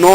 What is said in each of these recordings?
9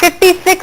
56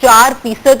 4%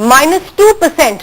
-2%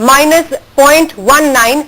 -0.19,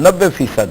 90%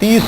30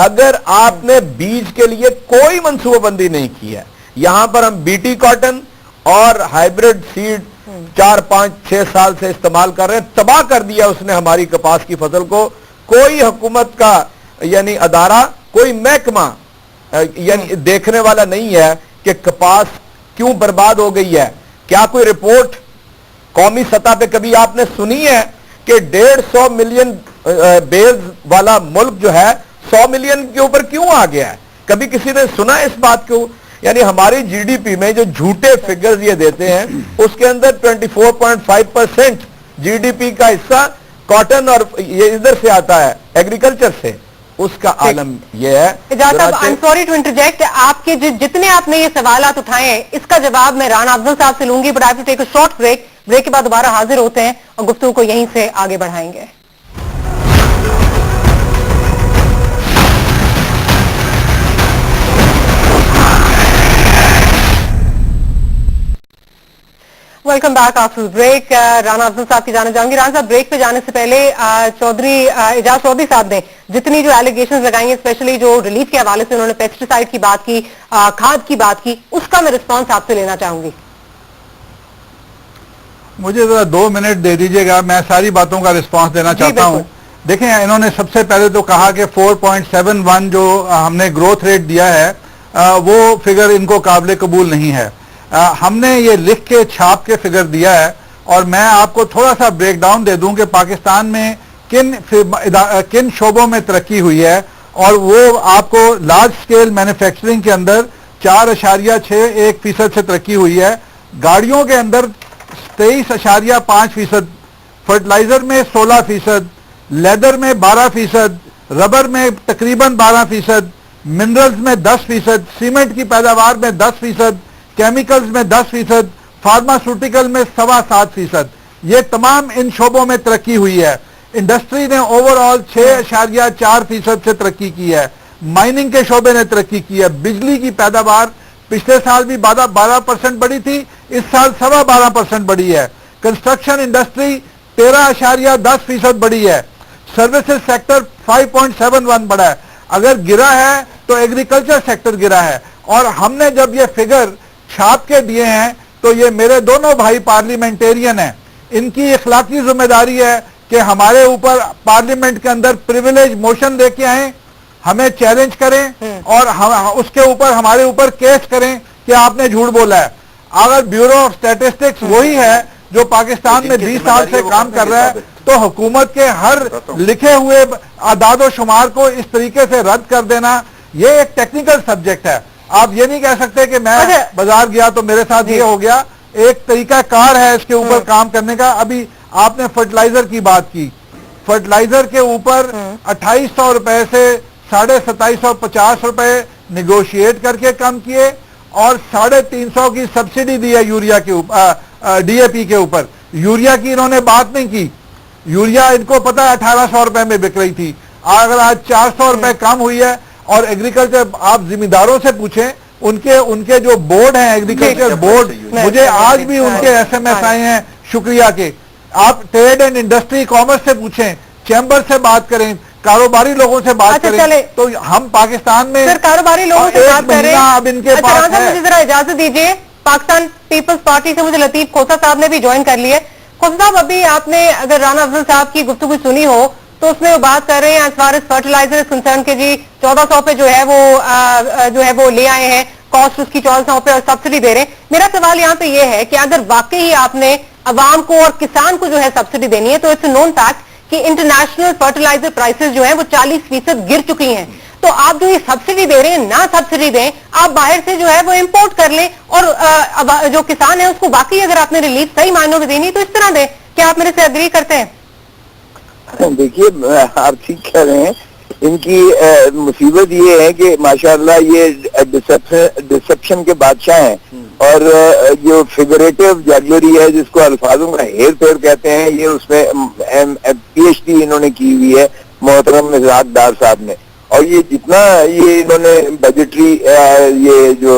اگر آپ نے بیج کے لیے کوئی منصوبہ بندی نہیں کی ہے، یہاں پر ہم BT کاٹن اور ہائیبریڈ سیڈ 4 5 6 سال سے استعمال کر رہے ہیں، تباہ کر دیا اس نے ہماری کپاس کی فصل کو. کوئی حکومت کا یعنی ادارہ، کوئی محکمہ یعنی دیکھنے والا نہیں ہے کہ کپاس کیوں برباد ہو گئی ہے. کیا کوئی رپورٹ قومی سطح پہ کبھی آپ نے سنی ہے کہ 150 ملین بیلز والا ملک جو ہے 100 ملین کے اوپر کیوں آ گیا ہے؟ کبھی کسی نے سنا اس بات کو؟ یعنی ہماری GDP میں جو جھوٹے فگرز یہ دیتے ہیں اس کے اندر 24.5% GDP کا حصہ کاٹن اور یہ ادھر سے آتا ہے ایگریکلچر سے. اس کا عالم یہ ہے. اجازت صاحب، I'm sorry to interject. آپ کے جتنے آپ نے یہ سوالات اٹھائے ہیں اس کا جواب میں رانا افضل صاحب سے لوں گی، but I have to take a short break. Break کے بعد دوبارہ حاضر ہوتے ہیں اور گفتگو کو یہیں سے آگے بڑھائیں گے. Welcome back after break. Rana Afzal صاحب کی جانب جاؤں گی. رانا صاحب، بریک پہ جانے سے پہلے اعجاز چودھری صاحب نے جتنی جو ایلیگیشنز لگائی ہیں، اسپیشلی جو ریلیف کے حوالے سے انہوں نے پیسٹیسائڈ کی بات کی، کھاد کی بات کی، اس کا میں رسپانس آپ سے لینا چاہوں گی. مجھے ذرا 2 منٹ دے دیجئے گا، میں ساری باتوں کا رسپانس دینا چاہتا ہوں. دیکھیں، انہوں نے سب سے پہلے تو کہا کہ 4.71 جو ہم نے گروتھ ریٹ دیا ہے وہ فگر ان کو قابل قبول نہیں ہے. ہم نے یہ لکھ کے چھاپ کے فگر دیا ہے، اور میں آپ کو تھوڑا سا بریک ڈاؤن دے دوں کہ پاکستان میں کن شعبوں میں ترقی ہوئی ہے. اور وہ آپ کو لارج سکیل مینوفیکچرنگ کے اندر 4.61% سے ترقی ہوئی ہے. گاڑیوں کے اندر 23.5%، فرٹیلائزر میں 16%، لیدر میں 12%، ربر میں تقریباً 12%، منرلز میں 10%، سیمنٹ کی پیداوار میں 10%، کیمیکلز میں 10%، فارماسوٹیکل میں 7.25%. یہ تمام ان شعبوں میں ترقی ہوئی ہے. انڈسٹری نے اوور آل 6.4% سے ترقی کی ہے. مائننگ کے شعبے نے ترقی کی ہے. بجلی کی پیداوار پچھلے سال بھی 12% بڑھی تھی، اس سال 12.25% بڑھی ہے. کنسٹرکشن انڈسٹری 13.10% بڑھی ہے. سروسز سیکٹر 5.71 بڑھا ہے. اگر گرا ہے تو ایگریکلچر سیکٹر گرا ہے. اور ہم نے جب یہ فگر چھاپ کے دیے ہیں تو یہ میرے دونوں بھائی پارلیمنٹیرین ہیں، ان کی اخلاقی ذمہ داری ہے کہ ہمارے اوپر پارلیمنٹ کے اندر پریویلیج موشن لے کے آئیں، ہمیں چیلنج کریں اور اس کے اوپر ہمارے اوپر کیس کریں کہ آپ نے جھوٹ بولا ہے. اگر بیورو آف اسٹیٹسٹکس وہی ہے جو پاکستان میں 20 سال سے کام کر رہا ہے تو حکومت کے ہر لکھے ہوئے اعداد و شمار کو اس طریقے سے رد کر دینا یہ ایک ٹیکنیکل سبجیکٹ ہے. آپ یہ نہیں کہہ سکتے کہ میں بازار گیا تو میرے ساتھ یہ ہو گیا. ایک طریقہ کار ہے اس کے اوپر کام کرنے کا. ابھی آپ نے فرٹیلائزر کی بات کی، فرٹیلائزر کے اوپر 2800 روپے سے 2750 روپے نیگوشیٹ کر کے کم کیے اور 350 کی سبسڈی دی ہے یوریا کے اوپر، DAP کے اوپر. یوریا کی انہوں نے بات نہیں کی. یوریا ان کو پتا ہے 1800 روپے میں بک رہی تھی، اگر آج 400 روپے کم ہوئی ہے. اور ایگریکلچر آپ زمینداروں سے پوچھیں، ان کے جو بورڈ ہیں ایگریکلچر بورڈ، مجھے آج بھی ان کے SMS آئے ہیں شکریہ کے. آپ ٹریڈ اینڈ انڈسٹری کامرس سے پوچھیں، چیمبر سے بات کریں، کاروباری لوگوں سے بات کریں. تو ہم پاکستان میں کاروباری لوگوں سے بات کریں. اب ان کے پاس ہے. مجھے ذرا اجازت دیجیے، پاکستان پیپلز پارٹی سے مجھے لطیف کھوسا صاحب نے بھی جوائن کر لی ہے. کھوسا صاحب، ابھی آپ نے اگر رانا افضل صاحب کی گفتگو سنی ہو تو اس میں وہ بات کر رہے ہیں as far as fertilizer concern کے جی 1400 پہ جو ہے وہ لے آئے ہیں، کاسٹ اس کی 1400 پہ اور سبسڈی دے رہے ہیں. میرا سوال یہاں پہ یہ ہے کہ اگر واقعی آپ نے عوام کو اور کسان کو جو ہے سبسڈی دینی ہے تو اٹس نون فیکٹ کہ انٹرنیشنل فرٹیلائزر پرائسز جو ہیں وہ 40% گر چکی ہیں. تو آپ جو یہ سبسڈی دے رہے ہیں، نہ سبسڈی دیں، آپ باہر سے جو ہے وہ امپورٹ کر لیں اور جو کسان ہے اس کو باقی اگر آپ نے ریلیف صحیح معنوں میں دینی تو اس طرح دیں. کیا آپ میرے سے اگری کرتے ہیں؟ دیکھیے، آپ ٹھیک کہہ رہے ہیں. ان کی مصیبت یہ ہے کہ ماشاءاللہ یہ ڈسپشن کے بادشاہ ہیں، اور جو فگریٹو جیگلری ہے جس کو الفاظوں کا ہیر پھیر کہتے ہیں، یہ اس میں PhD انہوں نے کی ہوئی ہے محترم مزاق ڈار صاحب نے. اور یہ جتنا یہ انہوں نے بجٹری یہ جو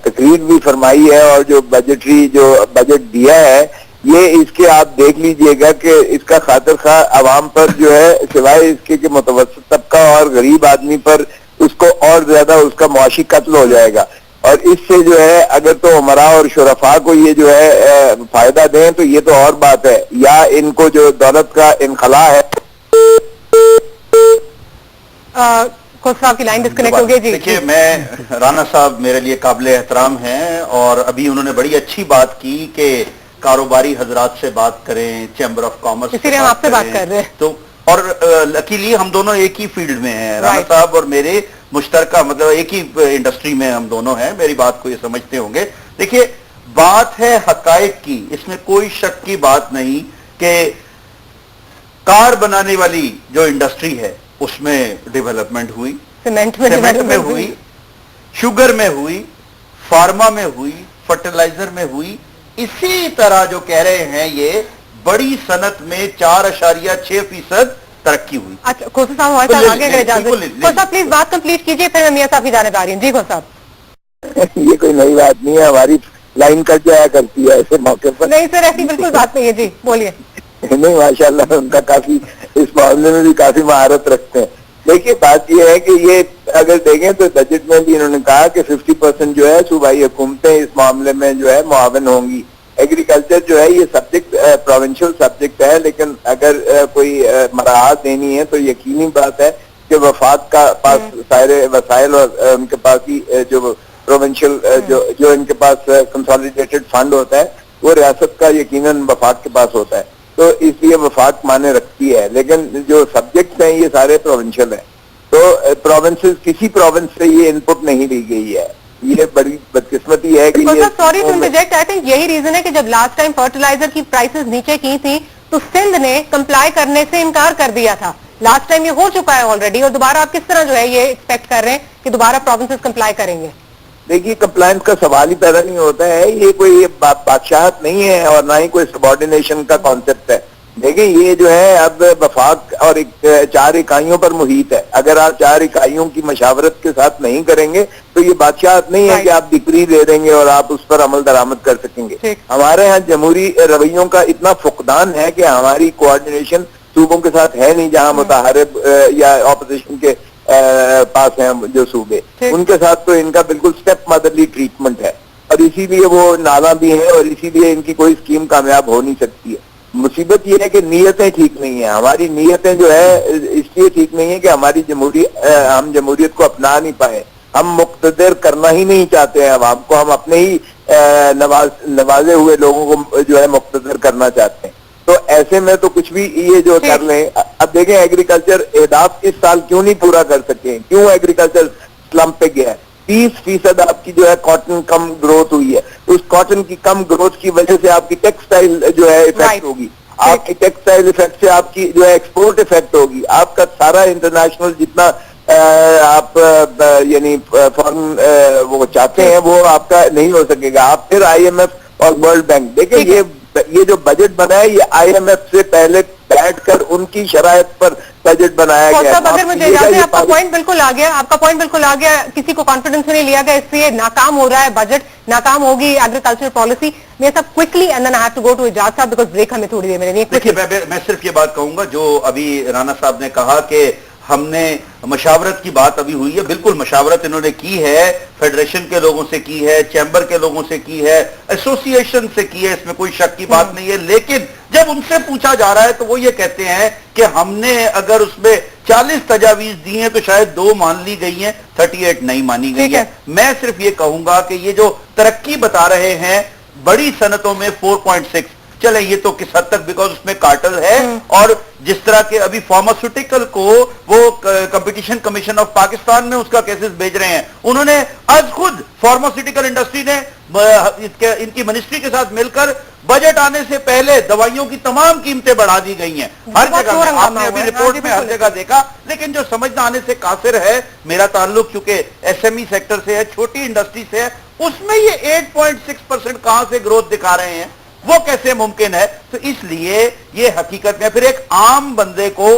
تقریر بھی فرمائی ہے اور جو بجٹ دیا ہے، یہ اس کے آپ دیکھ لیجئے گا کہ اس کا خاطر خواہ عوام پر جو ہے سوائے اس کے کہ متوسط طبقہ اور غریب آدمی پر اس کو اور زیادہ اس کا معاشی قتل ہو جائے گا. اور اس سے جو ہے اگر تو عمرا اور شرفا کو یہ جو ہے فائدہ دیں تو یہ تو اور بات ہے, یا ان کو جو دولت کا انخلا ہے. خود صاحب کی لائن ڈسکنیکٹ ہو گئی. جی دیکھیے, میں رانا صاحب میرے لیے قابل احترام ہیں, اور ابھی انہوں نے بڑی اچھی بات کی کہ کاروباری حضرات سے بات کریں, چیمبر آف کامرس اسی لیے ہم آپ سے بات کر رہے ہیں. تو اور لکیلی ہم دونوں ایک ہی فیلڈ میں ہیں, رانا صاحب اور میرے مشترکہ, مطلب ایک ہی انڈسٹری میں ہم دونوں ہیں, میری بات کو یہ سمجھتے ہوں گے. دیکھیے, بات ہے حقائق کی, اس میں کوئی شک کی بات نہیں کہ کار بنانے والی جو انڈسٹری ہے اس میں ڈیولپمنٹ ہوئی, سیمنٹ میں ہوئی, شوگر میں ہوئی, فارما میں ہوئی, فرٹیلائزر میں ہوئی. اسی طرح جو کہہ رہے ہیں یہ بڑی صنعت میں 4.6% ترقی ہوئی. اچھا خوشی صاحب ہمارے ساتھ آگے اگر اجازت, خوشی صاحب پلیز بات کمپلیٹ کیجئے, پھر میں میاں صاحب کی جانب آ رہی ہوں. جی خوشی صاحب. یہ کوئی نئی بات نہیں ہے, ہماری لائن کٹ جایا کرتی ہے ایسے موقع پر. نہیں سر, ایسی بالکل بات نہیں ہے. جی بولیے. نہیں, ماشاءاللہ ان کا کافی اس معاملے میں بھی کافی مہارت رکھتے ہیں. دیکھیے, بات یہ ہے کہ یہ اگر دیکھیں تو بجٹ میں بھی انہوں نے کہا کہ 50% جو ہے صوبائی حکومتیں اس معاملے میں جو ہے معاون ہوں گی. ایگریکلچر جو ہے یہ سبجیکٹ پروونشل سبجیکٹ ہے, لیکن اگر کوئی مراحت دینی ہے تو یقینی بات ہے کہ وفاق کا پاس سارے وسائل اور ان کے پاس ہی جو پروونشل جو ان کے پاس کنسالیڈیٹڈ فنڈ ہوتا ہے وہ ریاست کا یقیناً وفاق کے پاس ہوتا ہے, تو اس لیے وفاق مانے رکھتی ہے. لیکن جو سبجیکٹس ہیں یہ سارے پروونشل ہیں, تو پروونسز کسی پروونس سے یہ انپٹ نہیں لی گئی ہے. یہ بڑی بدقسمتی ہے کہ sorry to interject, I think یہی ریزن ہے کہ جب لاسٹ ٹائم فرٹیلائزر کی پرائسز نیچے کی تھی تو سندھ نے کمپلائی کرنے سے انکار کر دیا تھا. لاسٹ ٹائم یہ ہو چکا ہے آلریڈی, اور دوبارہ آپ کس طرح جو ہے یہ ایکسپیکٹ کر رہے ہیں کہ دوبارہ پروونسز کمپلائی کریں گے؟ دیکھیے, کمپلائنس کا سوال ہی پیدا نہیں ہوتا ہے. یہ کوئی بادشاہت نہیں ہے اور نہ ہی کوئی سبارڈینیشن کا کانسیپٹ ہے. دیکھیں, یہ جو ہے اب وفاق اور 4 اکائیوں پر محیط ہے. اگر آپ 4 اکائیوں کی مشاورت کے ساتھ نہیں کریں گے تو یہ بادشاہت نہیں ہے کہ آپ ڈکری دے دیں گے اور آپ اس پر عمل درآمد کر سکیں گے. ہمارے ہاں جمہوری رویوں کا اتنا فقدان ہے کہ ہماری کوآرڈینیشن صوبوں کے ساتھ ہے نہیں. جہاں متحارب یا اپوزیشن کے پاس ہیں جو صوبے, ان کے ساتھ تو ان کا بالکل سٹیپ مدرلی ٹریٹمنٹ ہے, اور اسی لیے وہ نالا بھی ہیں, اور اسی لیے ان کی کوئی اسکیم کامیاب ہو نہیں سکتی ہے. مصیبت یہ ہے کہ نیتیں ٹھیک نہیں ہیں. ہماری نیتیں جو ہے اس لیے ٹھیک نہیں ہے کہ ہماری ہم جمہوریت کو اپنا نہیں پائے. ہم مقتدر کرنا ہی نہیں چاہتے ہیں عوام کو, ہم اپنے ہی نوازے ہوئے لوگوں کو جو ہے مقتدر کرنا چاہتے ہیں. تو ایسے میں تو کچھ بھی یہ جو کر لیں. اب دیکھیں, ایگریکلچر اہداف اس سال کیوں نہیں پورا کر سکے, کیوں ایگریکلچر سلمپ پہ گیا ہے. 30% آپ کی جو ہے کاٹن کم گروتھ ہوئی ہے. اس کاٹن کی کم گروتھ کی وجہ سے آپ کی ٹیکسٹائل جو ہے افیکٹ ہوگی, آپ کی ٹیکسٹائل افیکٹ سے آپ کی جو ہے ایکسپورٹ افیکٹ ہوگی. آپ کا سارا انٹرنیشنل جتنا آپ یعنی فارن وہ چاہتے ہیں وہ آپ کا نہیں ہو سکے گا. آپ پھر IMF اور ورلڈ بینک, دیکھیں یہ جو بجٹ بنا ہے یہ IMF سے پہلے بیٹھ کر ان کی شرائط پر بجٹ بنایا گیا. اگر مجھے اجازت ہے, آپ کا پوائنٹ بالکل آ گیا, آپ کا پوائنٹ بالکل آ گیا. کسی کو کانفیڈنس نہیں لیا گیا, اس لیے ناکام ہو رہا ہے بجٹ, ناکام ہوگی ایگریکلچر پالیسی. میں سب quickly and then I have to go to Ijaz صاحب بیکاز بریک ہمیں تھوڑی دیر میں لینی ہے. دیکھیے, میں صرف یہ بات کہوں گا جو ابھی رانا صاحب نے کہا کہ ہم نے مشاورت کی بات ابھی ہوئی ہے, بالکل مشاورت انہوں نے کی ہے, فیڈریشن کے لوگوں سے کی ہے, چیمبر کے لوگوں سے کی ہے, ایسوسی ایشن سے کی ہے, اس میں کوئی شک کی بات نہیں ہے. لیکن جب ان سے پوچھا جا رہا ہے تو وہ یہ کہتے ہیں کہ ہم نے اگر اس میں 40 تجاویز دی ہیں تو شاید 2 مان لی گئی ہیں, 38 نہیں مانی گئی ہیں. میں صرف یہ کہوں گا کہ یہ جو ترقی بتا رہے ہیں بڑی صنعتوں میں 4.6, چلے یہ تو کس حد تک بیکاز اس میں کارٹل ہے, اور جس طرح کے ابھی فارماسیوٹیکل کو وہ کمپٹیشن کمیشن آف پاکستان میں اس کا کیسز بھیج رہے ہیں. انہوں نے آج خود فارماسیوٹیکل انڈسٹری نے ان کی منسٹری کے ساتھ مل کر بجٹ آنے سے پہلے دوائیوں کی تمام قیمتیں بڑھا دی گئی ہیں. ہر جگہ میں آپ نے ابھی رپورٹ میں ہر جگہ دیکھا. لیکن جو سمجھ نہ آنے سے قاصر ہے, میرا تعلق چونکہ SME سیکٹر سے ہے, چھوٹی انڈسٹری سے ہے, اس میں یہ 8.6% کہاں سے گروتھ دکھا رہے ہیں, وہ کیسے ممکن ہے؟ تو اس لیے یہ حقیقت میں پھر ایک عام بندے کو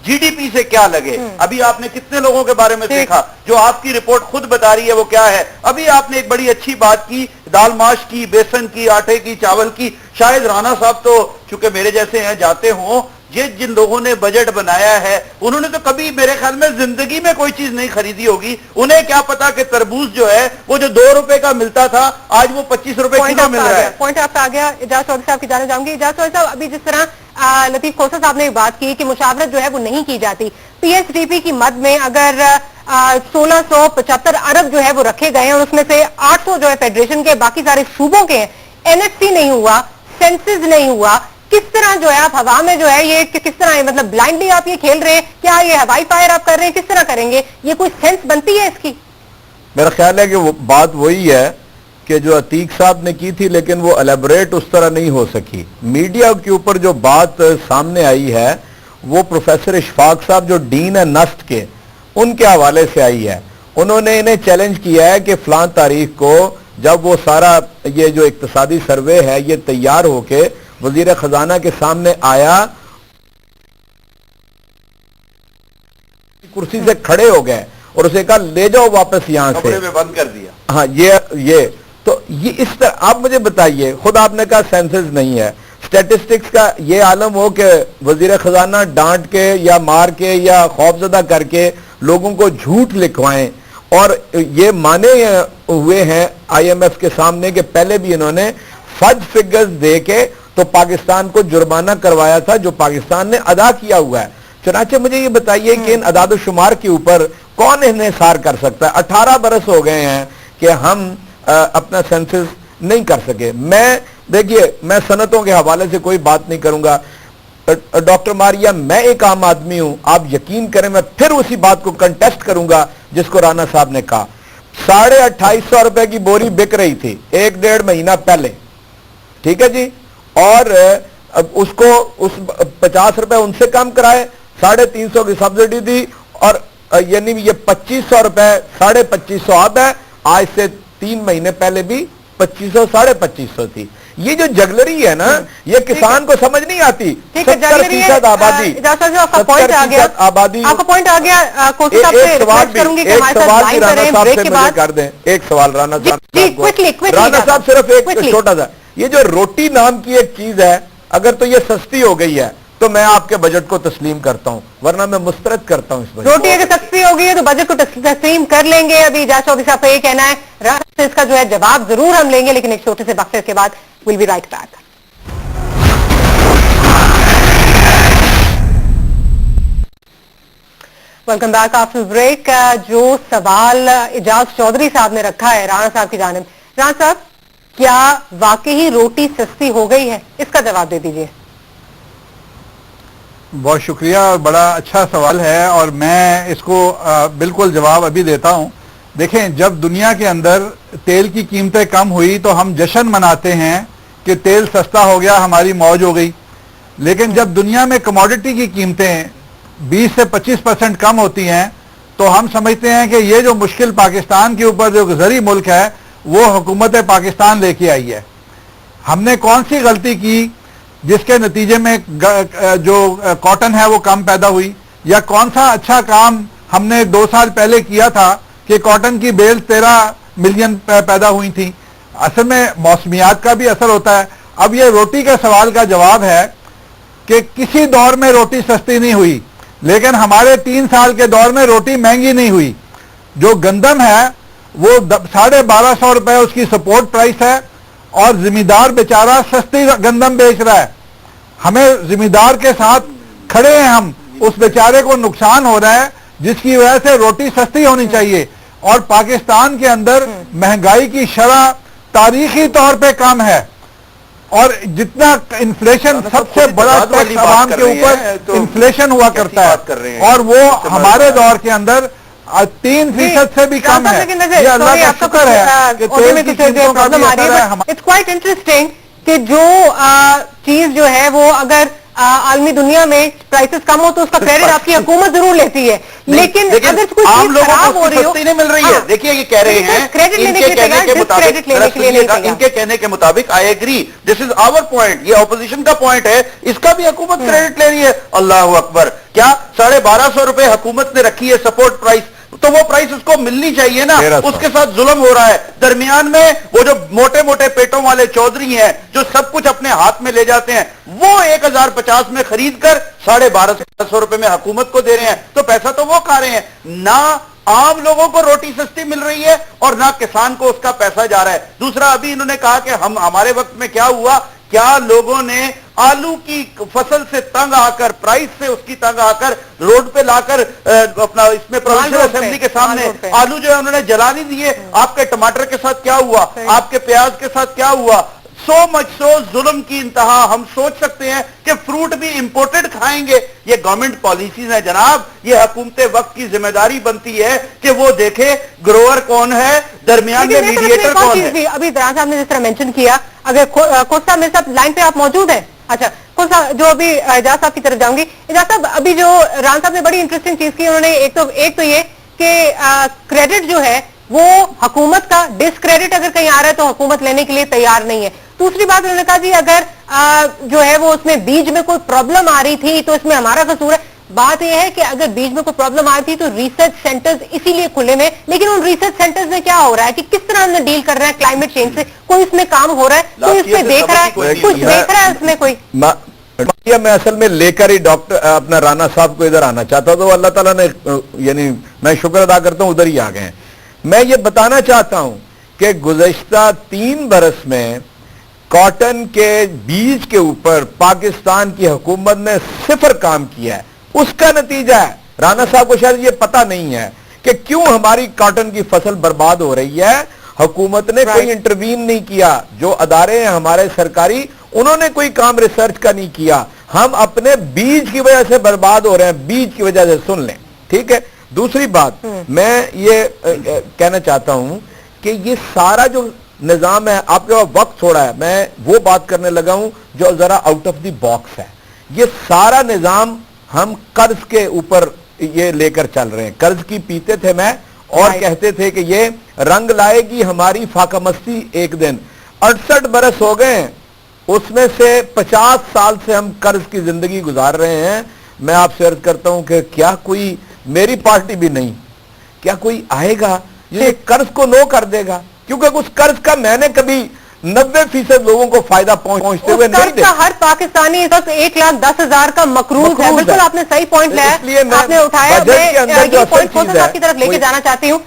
GDP سے کیا لگے. ابھی آپ نے کتنے لوگوں کے بارے میں دیکھا جو آپ کی رپورٹ خود بتا رہی ہے وہ کیا ہے. ابھی آپ نے ایک بڑی اچھی بات کی, دال ماش کی, بیسن کی, آٹے کی, چاول کی. شاید رانا صاحب تو چونکہ میرے جیسے ہیں جاتے ہوں یہ جن لوگوں نے بجٹ بنایا ہے انہوں نے تو کبھی میرے خیال میں زندگی میں کوئی چیز نہیں خریدی ہوگی. انہیں کیا پتا کہ تربوز جو ہے وہ جو 2 روپے کا ملتا تھا آج وہ 25 روپے کلو مل رہا ہے. پوائنٹ آپ کا آ گیا. اعجاز چودھری صاحب کی جانے جاؤں گی. اعجاز چودھری صاحب, ابھی جس طرح لطیف کھوسہ صاحب نے بات کی کہ مشاورت جو ہے وہ نہیں کی جاتی, پی ایس ڈی پی کی مد میں اگر 1675 ارب جو ہے وہ رکھے گئے ہیں اور اس میں سے 800 جو ہے فیڈریشن کے, باقی سارے صوبوں کے ہیں, این ایف سی نہیں ہوا, سینسز نہیں ہوا, کس طرح جو ہے آپ ہوا میں جو ہے یہ کس طرح مطلب بلائنڈلی آپ یہ کھیل رہے ہیں, کیا یہ ہوائی فائر آپ کر رہے ہیں, کس طرح کریں گے, یہ کوئی سینس بنتی ہے اس کی؟ میرا خیال ہے کہ وہ بات وہی ہے کہ جو عتیق صاحب نے کی تھی, لیکن وہ الیبریٹ اس طرح نہیں ہو سکی. میڈیا کے اوپر جو بات سامنے آئی ہے وہ پروفیسر اشفاق صاحب جو ڈین ہے نسٹ کے, ان کے حوالے سے آئی ہے. انہوں نے انہیں چیلنج کیا ہے کہ فلاں تاریخ کو جب وہ سارا یہ جو اقتصادی سروے ہے یہ تیار ہو کے وزیر خزانہ کے سامنے آیا, کرسی سے کھڑے ہو گئے اور اسے کہا لے جاؤ واپس یہاں سے, بند کر دیا. ہاں یہ تو یہ اس طرح. آپ مجھے بتائیے, خود آپ نے کہا سینسز نہیں ہے, سٹیٹسٹکس کا یہ عالم ہو کہ وزیر خزانہ ڈانٹ کے یا مار کے یا خوفزدہ کر کے لوگوں کو جھوٹ لکھوائیں, اور یہ مانے ہوئے ہیں آئی ایم ایف کے سامنے کہ پہلے بھی انہوں نے فج فگرز دے کے تو پاکستان کو جرمانہ کروایا تھا جو پاکستان نے ادا کیا ہوا ہے. چنانچہ مجھے یہ بتائیے کہ ان اعداد و شمار کے اوپر کون انحصار کر سکتا ہے؟ 18 برس ہو گئے ہیں کہ ہم اپنا سینسس نہیں کر سکے. دیکھیے میں صنعتوں کے حوالے سے کوئی بات نہیں کروں گا. ڈاکٹر ماریا, میں ایک عام آدمی ہوں, آپ یقین کریں میں پھر اسی بات کو کنٹیسٹ کروں گا جس کو رانا صاحب نے کہا. 2850 روپے کی بوری بک رہی تھی 1-1.5 مہینہ پہلے, ٹھیک ہے جی, اور اس کو 50 روپے ان سے کم کرائے, 350 کی سبسڈی دی, اور یعنی یہ 2500 روپے 2550 اب ہے. آج سے 3 مہینے پہلے بھی 2500 2550 تھی. یہ جو جگلری ہے نا یہ کسان کو سمجھ نہیں آتی. 70% آبادی, 70% آبادی. آپ کا پوائنٹ آ گیا. ایک سوال بھی رانا صاحب سے مجھے کر دیں, ایک سوال رانا صاحب صرف ایک چھوٹا سا. یہ جو روٹی نام کی ایک چیز ہے, اگر تو یہ سستی ہو گئی ہے تو میں آپ کے بجٹ کو تسلیم کرتا ہوں, ورنہ میں مسترد کرتا ہوں اس بجٹ. روٹی اگر سستی ہو گئی ہے تو بجٹ کو تسلیم کر لیں گے. ابھی اعجاز چودھری صاحب کا یہ کہنا ہے, اس کا جو ہے جواب ضرور ہم لیں گے, لیکن ایک چھوٹے سے وقفے کے بعد we'll be right back. Welcome back after break. جو سوال اعجاز چودھری صاحب نے رکھا ہے رانا صاحب کی جانب, رانا صاحب کیا واقعی روٹی سستی ہو گئی ہے, اس کا جواب دے دیجئے. بہت شکریہ, بڑا اچھا سوال ہے اور میں اس کو بالکل جواب ابھی دیتا ہوں. دیکھیں, جب دنیا کے اندر تیل کی قیمتیں کم ہوئی تو ہم جشن مناتے ہیں کہ تیل سستا ہو گیا, ہماری موج ہو گئی. لیکن جب دنیا میں کموڈٹی کی قیمتیں 20 سے 25% کم ہوتی ہیں تو ہم سمجھتے ہیں کہ یہ جو مشکل پاکستان کے اوپر جو زرعی ملک ہے وہ حکومت پاکستان لے کے آئی ہے. ہم نے کون سی غلطی کی جس کے نتیجے میں جو کاٹن ہے وہ کم پیدا ہوئی, یا کون سا اچھا کام ہم نے 2 سال پہلے کیا تھا کہ کاٹن کی بیل 13 ملین پیدا ہوئی تھی. اصل میں موسمیات کا بھی اثر ہوتا ہے. اب یہ روٹی کے سوال کا جواب ہے کہ کسی دور میں روٹی سستی نہیں ہوئی, لیکن ہمارے 3 سال کے دور میں روٹی مہنگی نہیں ہوئی. جو گندم ہے وہ 1250 روپے اس کی سپورٹ پرائس ہے, اور زمیندار بیچارہ سستی گندم بیچ رہا ہے. ہمیں زمیندار کے ساتھ کھڑے ہیں, ہم اس بیچارے کو نقصان ہو رہا ہے جس کی وجہ سے روٹی سستی ہونی چاہیے. اور پاکستان کے اندر مہنگائی کی شرح تاریخی طور پہ کم ہے, اور جتنا انفلیشن سب سے بڑا ٹیکس عوام کے اوپر انفلیشن ہوا کرتا ہے, اور وہ ہمارے دور کے اندر 3% سے بھی کم ہے. یہ اللہ کا شکر ہے کہ تیل کی قیمتوں کا بھی اثر ہے. It's quite interesting کہ جو چیز جو ہے وہ اگر عالمی دنیا میں پرائسز کم ہو تو اس کا کریڈٹ آپ کی حکومت ضرور لیتی ہے, لیکن اگر کوئی چیز خراب ہو رہی ہو نہیں مل رہی ہے. دیکھیے یہ کہہ رہے ہیں ان کے کہنے کے مطابق I agree, this is our point, یہ اپوزیشن کا پوائنٹ ہے, اس کا بھی حکومت کریڈٹ لے رہی ہے. اللہ اکبر, کیا 1250 روپے حکومت نے رکھی ہے سپورٹ پرائس, تو وہ پرائس اس کو ملنی چاہیے نا, اس کے ساتھ ظلم ہو رہا ہے. درمیان میں وہ جو موٹے موٹے پیٹوں والے چودھری ہیں جو سب کچھ اپنے ہاتھ میں لے جاتے ہیں, وہ 1050 میں خرید کر 1250 روپے میں حکومت کو دے رہے ہیں, تو پیسہ تو وہ کھا رہے ہیں. نہ عام لوگوں کو روٹی سستی مل رہی ہے اور نہ کسان کو اس کا پیسہ جا رہا ہے. دوسرا, ابھی انہوں نے کہا کہ ہمارے وقت میں کیا ہوا, کیا لوگوں نے آلو کی فصل سے تنگ آ کر, پرائس سے اس کی تنگ آ کر روڈ پہ لا کر اپنا اس میں پروونشل اسمبلی کے سامنے آلو جو ہے انہوں نے جلا نہیں دیے. آپ کے ٹماٹر کے ساتھ کیا ہوا, آپ کے پیاز کے ساتھ کیا ہوا. سو مچ سو ظلم کی انتہا. ہم سوچ سکتے ہیں کہ فروٹ بھی امپورٹڈ کھائیں گے. یہ گورنمنٹ پالیسیز ہیں جناب. یہ حکومت وقت کی ذمہ داری بنتی ہے کہ وہ دیکھے گروور کون ہے, درمیان میں میڈیٹر کون ہے. ابھی دران صاحب نے جس طرح مینشن کیا, اگر کوسا میرے ساتھ لائن پہ آپ موجود ہیں, اچھا کوسا, جو ابھی اعجاز صاحب کی طرف جاؤں گی. اعجاز صاحب, ابھی جو ران صاحب نے بڑی انٹرسٹنگ چیز کی, انہوں نے ایک تو یہ کہ کریڈٹ جو ہے وہ حکومت کا, ڈسکریڈٹ اگر کہیں آ رہا ہے تو حکومت لینے کے لیے تیار نہیں ہے. دوسری بات انہوں نے کہا جی اگر جو ہے وہ اس میں بیج میں کوئی پرابلم آ رہی تھی تو اس میں ہمارا قصور ہے. بات یہ ہے کہ اگر بیج میں کوئی پرابلم آ رہی تھی تو ریسرچ سینٹرز اسی لیے کھلے میں, لیکن ان ریسرچ سینٹرز میں کیا ہو رہا ہے کہ کس طرح ہم ڈیل کر رہے ہیں کلائمیٹ چینج سے؟ کوئی اس میں کام ہو رہا ہے, کوئی اس میں دیکھ رہا ہے, کچھ دیکھ رہا ہے اس میں کوئی؟ میں اصل میں لے کر ہی ڈاکٹر اپنا رانا صاحب کو ادھر آنا چاہتا ہوں, تو اللہ تعالیٰ نے, یعنی میں شکر ادا کرتا ہوں ادھر ہی آ گئے ہیں. میں یہ بتانا چاہتا ہوں کہ گزشتہ 3 برس میں کاٹن کے بیج کے اوپر پاکستان کی حکومت نے 0 کام کیا ہے. اس کا نتیجہ ہے, رانا صاحب کو شاید یہ پتہ نہیں ہے کہ کیوں ہماری کاٹن کی فصل برباد ہو رہی ہے. حکومت نے کوئی انٹروین نہیں کیا. جو ادارے ہیں ہمارے سرکاری, انہوں نے کوئی کام ریسرچ کا نہیں کیا. ہم اپنے بیج کی وجہ سے برباد ہو رہے ہیں, بیج کی وجہ سے. سن لیں, ٹھیک ہے. دوسری بات میں یہ کہنا چاہتا ہوں کہ یہ سارا جو نظام ہے, آپ کے پاس وقت تھوڑا ہے, میں وہ بات کرنے لگا ہوں جو ذرا آؤٹ آف دی باکس ہے. یہ سارا نظام ہم قرض کے اوپر یہ لے کر چل رہے ہیں. قرض کی پیتے تھے میں, اور کہتے تھے کہ یہ رنگ لائے گی ہماری فاقہ مستی ایک دن. 68 برس ہو گئے ہیں, اس میں سے 50 سال سے ہم قرض کی زندگی گزار رہے ہیں. میں آپ سے عرض کرتا ہوں کہ کیا کوئی, میری پارٹی بھی نہیں, کیا کوئی آئے گا یہ قرض کو نو کر دے گا؟ کیونکہ اس قرض کا میں نے کبھی 90% لوگوں کو فائدہ پہنچتے ہوئے نہیں دیکھا. ہر پاکستانی اس وقت 1,10,000 کا مقروض ہے. بالکل آپ نے صحیح پوائنٹ لایا, آپ نے اٹھایا. میں یہ پوائنٹ خود صاحب کی طرف لے کے جانا چاہتی ہوں.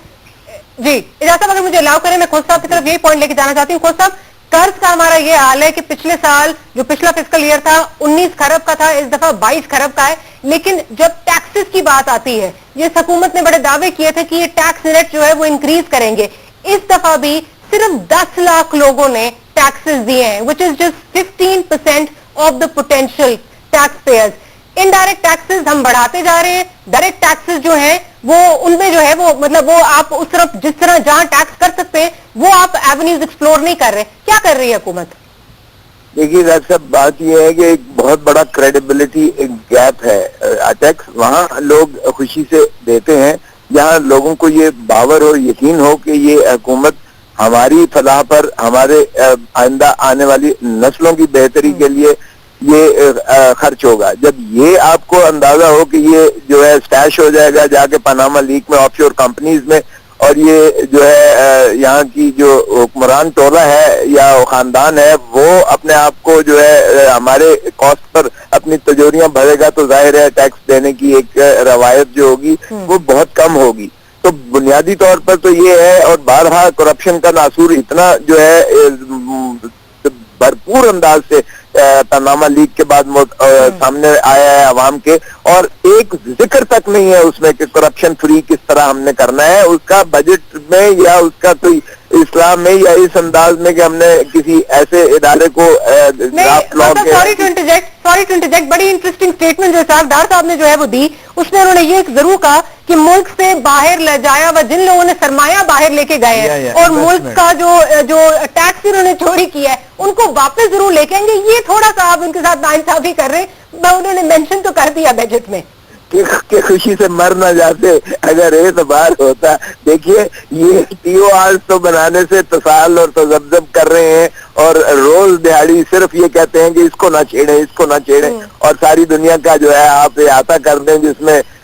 جی اجازت صاحب, اگر مجھے الاؤ کریں, میں خود صاحب کی طرف یہی پوائنٹ لے کے جانا چاہتی ہوں. خود صاحب, قرض کا ہمارا یہ حال ہے کہ پچھلے سال جو پچھلا فسکل ایئر تھا 19 کھرب کا تھا, اس دفعہ 22 کھرب کا ہے. لیکن جب ٹیکسز کی بات آتی ہے, یہ حکومت نے بڑے دعوے کیے تھے کہ یہ ٹیکس ریٹ جو ہے وہ انکریز کریں گے. اس دفعہ بھی صرف 10 لاکھ لوگوں نے ٹیکسز دیے ہیں, which is just 15% of the potential taxpayers. Indirect taxes ہم بڑھاتے جا رہے ہیں. ڈائریکٹ ٹیکسز جو ہیں وہ ان میں جو ہے وہ مطلب وہ آپ اس طرف جس طرح جہاں ٹیکس کر سکتے ہیں وہ آپ ایونیوز ایکسپلور نہیں کر رہے. کیا کر رہی ہے حکومت؟ دیکھیے ڈاکٹر صاحب, بات یہ ہے کہ ایک بہت بڑا کریڈیبلٹی گیپ ہے. ٹیکس وہاں لوگ خوشی سے دیتے ہیں جہاں لوگوں کو یہ باور اور یقین ہو کہ یہ حکومت ہماری فلاح پر, ہمارے آئندہ آنے والی نسلوں کی بہتری کے لیے یہ خرچ ہوگا. جب یہ آپ کو اندازہ ہو کہ یہ جو ہے اسٹیش ہو جائے گا جا کے پاناما لیک میں, آف شور کمپنیز میں, اور یہ جو ہے یہاں کی جو حکمران ٹولہ ہے یا خاندان ہے وہ اپنے آپ کو جو ہے ہمارے کاسٹ پر اپنی تجوریاں بھرے گا, تو ظاہر ہے ٹیکس دینے کی ایک روایت جو ہوگی وہ بہت کم ہوگی. تو بنیادی طور پر تو یہ ہے, اور بارہا کرپشن کا ناصور اتنا جو ہے بھرپور انداز سے پاناما لیک کے بعد سامنے آیا ہے عوام کے, اور ایک ذکر تک نہیں ہے اس میں کہ کرپشن فری کس طرح ہم نے کرنا ہے. اس کا بجٹ میں یا اس کا کوئی اسلام میں یا اس انداز میں کہ ہم نے کسی ایسے ادارے کو سوری ٹو انٹرجیکٹ, بڑی انٹرسٹنگ اسٹیٹمنٹ جو صاحب ڈار صاحب نے جو ہے وہ دی, اس میں انہوں نے یہ ضرور کہا کہ ملک سے باہر لے جایا ہوا جن لوگوں نے سرمایہ باہر لے کے گئے ہیں اور ملک کا جو ٹیکس انہوں نے چوری کیا ہے ان کو واپس ضرور لے کے آئیں گے. یہ تھوڑا سا آپ ان کے ساتھ ناانصافی کر رہے ہیں. انہوں نے مینشن تو کر دیا بجٹ میں کہ خوشی سے مر نہ جاتے اگر اعتبار ہوتا. دیکھیے یہ TOR تو بنانے سے تسال اور تذبذب کر رہے ہیں, اور روز دہاڑی صرف یہ کہتے ہیں کہ اس کو نہ چھیڑیں, اس کو نہ چھیڑیں, اور ساری دنیا کا جو ہے آپ احاطہ کر دیں جس میں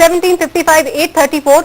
1755 834,